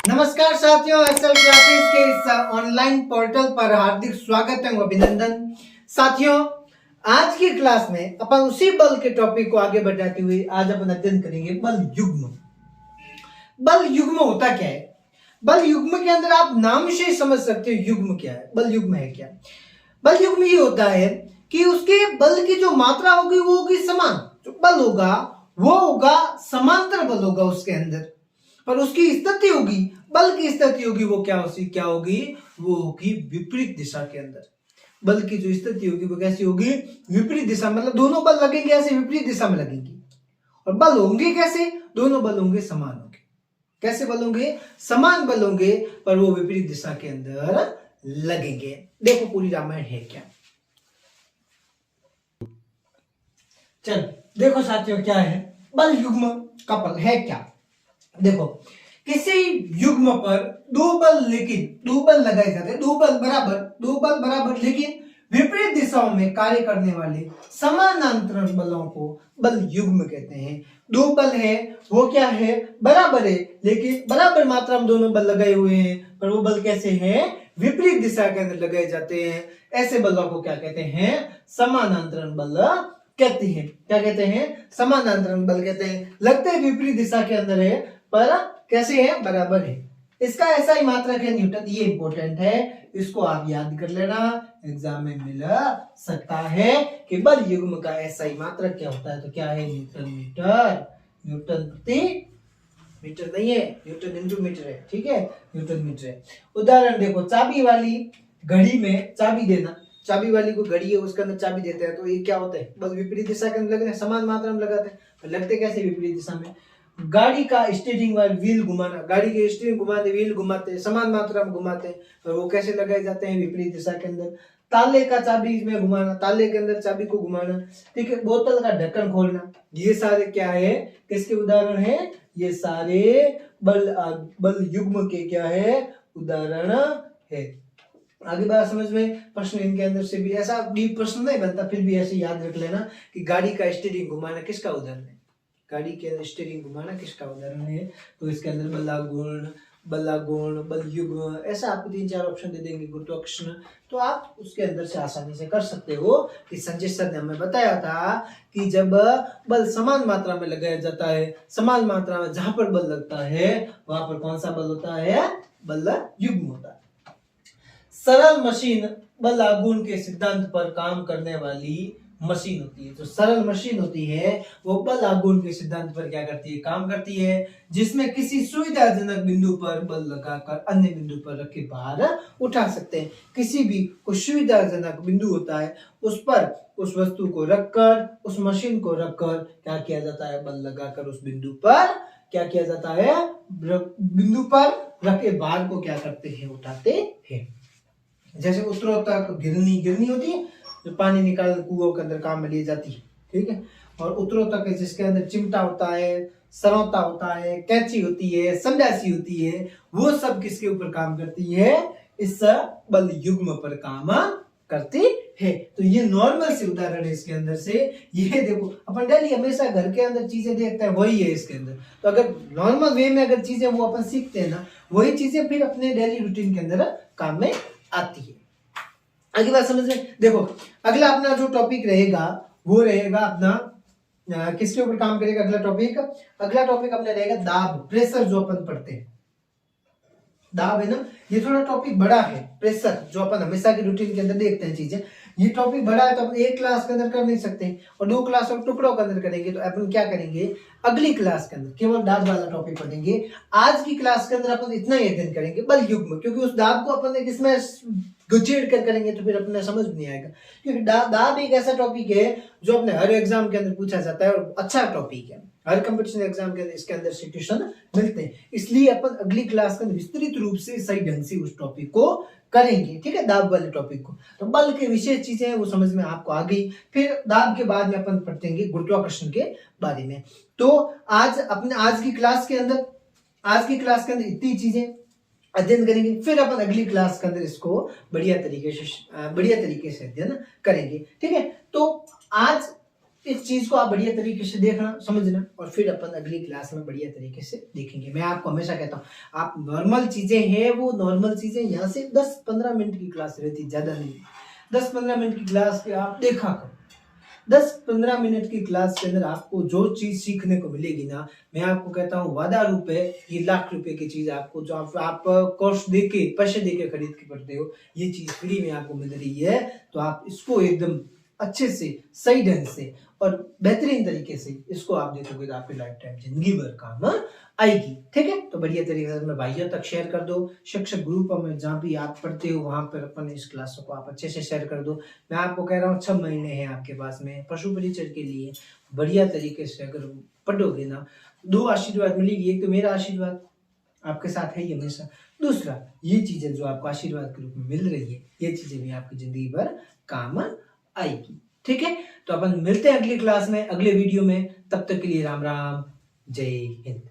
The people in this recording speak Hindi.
नमस्कार साथियों, एक्सेल क्लासेस के इस ऑनलाइन पोर्टल पर हार्दिक स्वागत एवं अभिनंदन। साथियों, आज की क्लास में अपन उसी बल के टॉपिक को आगे बढ़ाते हुए आज अपन अध्ययन करेंगे बल युग्म। बल युग्म होता क्या है? बल युग्म के अंदर आप नाम से ही समझ सकते हो युग्म क्या है, बल युग्म है क्या। बल युग्म ये होता है कि उसके बल की जो मात्रा होगी वो होगी समान, जो बल होगा वो होगा समांतर बल होगा उसके अंदर, पर उसकी स्थिति होगी, बल की स्थिति होगी वो क्या होगी, वो होगी विपरीत दिशा के अंदर। बल की जो स्थिति होगी वो कैसी होगी, विपरीत दिशा, मतलब दोनों बल लगेंगे ऐसे विपरीत दिशा में लगेंगे। और बल होंगे कैसे, दोनों बल होंगे समान होंगे। कैसे बल होंगे, समान बल होंगे, पर वो विपरीत दिशा के अंदर लगेंगे। देखो पूरी रामायण है क्या। चल देखो साथियों, क्या है बल युग्म का बल है क्या। देखो, किसी युग्म पर दो बल लगाए जाते हैं, दो बल बराबर लेकिन विपरीत दिशाओं में कार्य करने वाले समानांतर बलों को बल युग्म कहते हैं। दो बल है वो क्या है, बराबर है, लेकिन बराबर मात्रा में दोनों बल लगाए हुए हैं, पर वो बल कैसे हैं, विपरीत दिशा के अंदर लगाए जाते हैं। ऐसे बलों को क्या कहते हैं, समानांतर बल कहते हैं। क्या कहते हैं, समानांतर बल कहते हैं। लगते हैं विपरीत दिशा के अंदर है, पर कैसे है, बराबर है। इसका ऐसा ही मात्रक है न्यूटन। ये इंपॉर्टेंट है, इसको आप याद कर लेना, एग्जाम में मिल सकता है कि बल युग्म का ऐसा ही मात्रक क्या होता है, तो क्या है, न्यूटन मीटर। न्यूटन प्रति मीटर नहीं है, न्यूटन इंटू मीटर है, ठीक है, न्यूटन मीटर है। उदाहरण देखो, चाबी वाली घड़ी में चाबी देना, चाबी वाली को घड़ी है उसके अंदर चाबी देते हैं, तो ये क्या होता है, बल विपरीत दिशा के अंदर लगते हैं, समान मात्रा में लगाते हैं, पर लगते कैसे, विपरीत दिशा में। गाड़ी का स्टीयरिंग व्हील घुमाना, गाड़ी के स्टीयरिंग घुमाते, व्हील घुमाते, समान मात्रा में घुमाते हैं, और वो कैसे लगाए जाते हैं, विपरीत दिशा के अंदर। ताले का चाबी में घुमाना, ताले के अंदर चाबी को घुमाना, ठीक है। बोतल का ढक्कन खोलना, ये सारे क्या है, किसके उदाहरण है, ये सारे बल युग्म के क्या है, उदाहरण है। आगे बात समझ में, प्रश्न इनके अंदर से भी ऐसा डीप प्रश्न नहीं बनता, फिर भी ऐसे याद रख लेना कि गाड़ी का स्टीयरिंग घुमाना किसका उदाहरण है, गाड़ी के स्टीयरिंग घुमाना किसका उदाहरण है, तो इसके अंदर बलागुण, बल युग्म, ऐसा आपको 3-4 ऑप्शन दे देंगे, गुरुत्वाकर्षण, तो आप उसके अंदर से आसानी से कर सकते हो। कि संजय सर ने हमें बताया था कि जब बल समान मात्रा में लगाया जाता है, समान मात्रा में जहां पर बल लगता है वहां पर कौन सा बल होता है, बल युग्म होता है। सरल मशीन बलागुण के सिद्धांत पर काम करने वाली मशीन होती है। जो सरल मशीन होती है वो बल आघूर्ण के सिद्धांत पर क्या करती है, काम करती है, जिसमें किसी सुविधाजनक बिंदु पर बल लगाकर अन्य बिंदु पर रखे भार उठा सकते हैं। किसी भी कोई सुविधाजनक बिंदु होता है उस पर उस वस्तु को रखकर, उस मशीन को रखकर क्या किया जाता है, बल लगाकर उस बिंदु पर क्या किया जाता है, बिंदु पर रखे भार को क्या करते हैं, उठाते हैं। जैसे उत्तरोत्तर गिरनी होती है जो पानी निकाल कुओं के अंदर काम में ली जाती है, ठीक है। और उत्तरोत्तर जिसके अंदर चिमटा होता है, सरौता होता है, कैंची होती है, संडासी होती है, वो सब किसके ऊपर काम करती है, इस बल युग्म पर काम करती है। तो ये नॉर्मल से उदाहरण है इसके अंदर से। ये देखो, अपन डेली हमेशा घर के अंदर चीजें देखते हैं, वही है इसके अंदर। तो अगर नॉर्मल वे में अगर चीजें वो अपन सीखते हैं ना, वही चीजें फिर अपने डेली रूटीन के अंदर काम में आती है। आगे बात समझ में, देखो अगला अपना जो टॉपिक रहेगा वो रहेगा अपना किसके ऊपर काम करेगा, अगला टॉपिक अपना रहेगा दाब, प्रेशर, जो अपन पढ़ते हैं दाब है ना, ये थोड़ा टॉपिक बड़ा है। प्रेशर जो अपन हमेशा की रूटीन के अंदर देखते हैं चीजें, ये टॉपिक बड़ा है, तो अपन एक क्लास के अंदर कर नहीं सकते और 2 क्लास और टुकड़ों के अंदर करेंगे। तो अपन क्या करेंगे, अगली क्लास के अंदर केवल दाब वाला टॉपिक पढ़ेंगे। आज की क्लास के अंदर अपन इतना ही अध्ययन करेंगे बल युग्म, क्योंकि उस दाब को अपन इसमें गुचेड़ कर करेंगे तो फिर अपने समझ नहीं आएगा। क्योंकि दाब एक ऐसा टॉपिक है जो अपने हर एग्जाम के अंदर पूछा जाता है और अच्छा टॉपिक है, हर कंपटीशन एग्जाम के अंदर इसके अंदर से क्वेश्चन मिलते हैं। इसलिए अपन अगली क्लास के अंदर विस्तृत रूप से सही ढंग से उस टॉपिक को करेंगे, ठीक है, दाब वाले टॉपिक को। तो बल के विशेष चीजें हैं वो समझ में आपको आ गई। फिर दाब के बाद में अपन पढ़ेंगे गुरुत्वाकर्षण के बारे में। तो आज की क्लास के अंदर इतनी चीजें अध्ययन करेंगे, फिर अपन अगली क्लास के अंदर इसको बढ़िया तरीके से अध्ययन करेंगे, ठीक है। तो आज इस चीज को आप बढ़िया तरीके से देखना समझना, और फिर अपन अगली क्लास में बढ़िया तरीके से देखेंगे। मैं आपको हमेशा कहता हूँ आप नॉर्मल चीजें हैं वो नॉर्मल चीजें यहाँ से 10-15 मिनट की क्लास रहती, ज्यादा नहीं। 10-15 मिनट की क्लास आप देखा करो, 10-15 मिनट की क्लास के अंदर आपको जो चीज सीखने को मिलेगी ना, मैं आपको कहता हूँ वादा रूप है, ये लाख रुपए की चीज आपको जो आप कोर्स देके पैसे देके खरीद के पढ़ते हो, ये चीज फ्री में आपको मिल रही है। तो आप इसको एकदम अच्छे से सही ढंग से और बेहतरीन तरीके से इसको आप देखोगे तो आपकी लाइफ टाइम जिंदगी भर काम आएगी। ठीक है, तो बढ़िया तरीके से अपने भाइयों तक शेयर कर दो, शिक्षक ग्रुप में जहाँ भी आप पढ़ते हो वहां पर अपन इस क्लास को आप अच्छे से शेयर कर दो। मैं आपको कह रहा हूँ 6 महीने हैं आपके पास में पशु परिचय के लिए, बढ़िया तरीके से अगर पढ़ोगे ना, 2 आशीर्वाद मिलेगी। एक तो मेरा आशीर्वाद आपके साथ है ही हमेशा, दूसरा ये चीजें जो आपको आशीर्वाद के रूप में मिल रही है, ये चीजें भी आपकी जिंदगी भर काम आएगी। ठीक है, तो अपन मिलते हैं अगली क्लास में, अगले वीडियो में। तब तक के लिए राम राम, जय हिंद।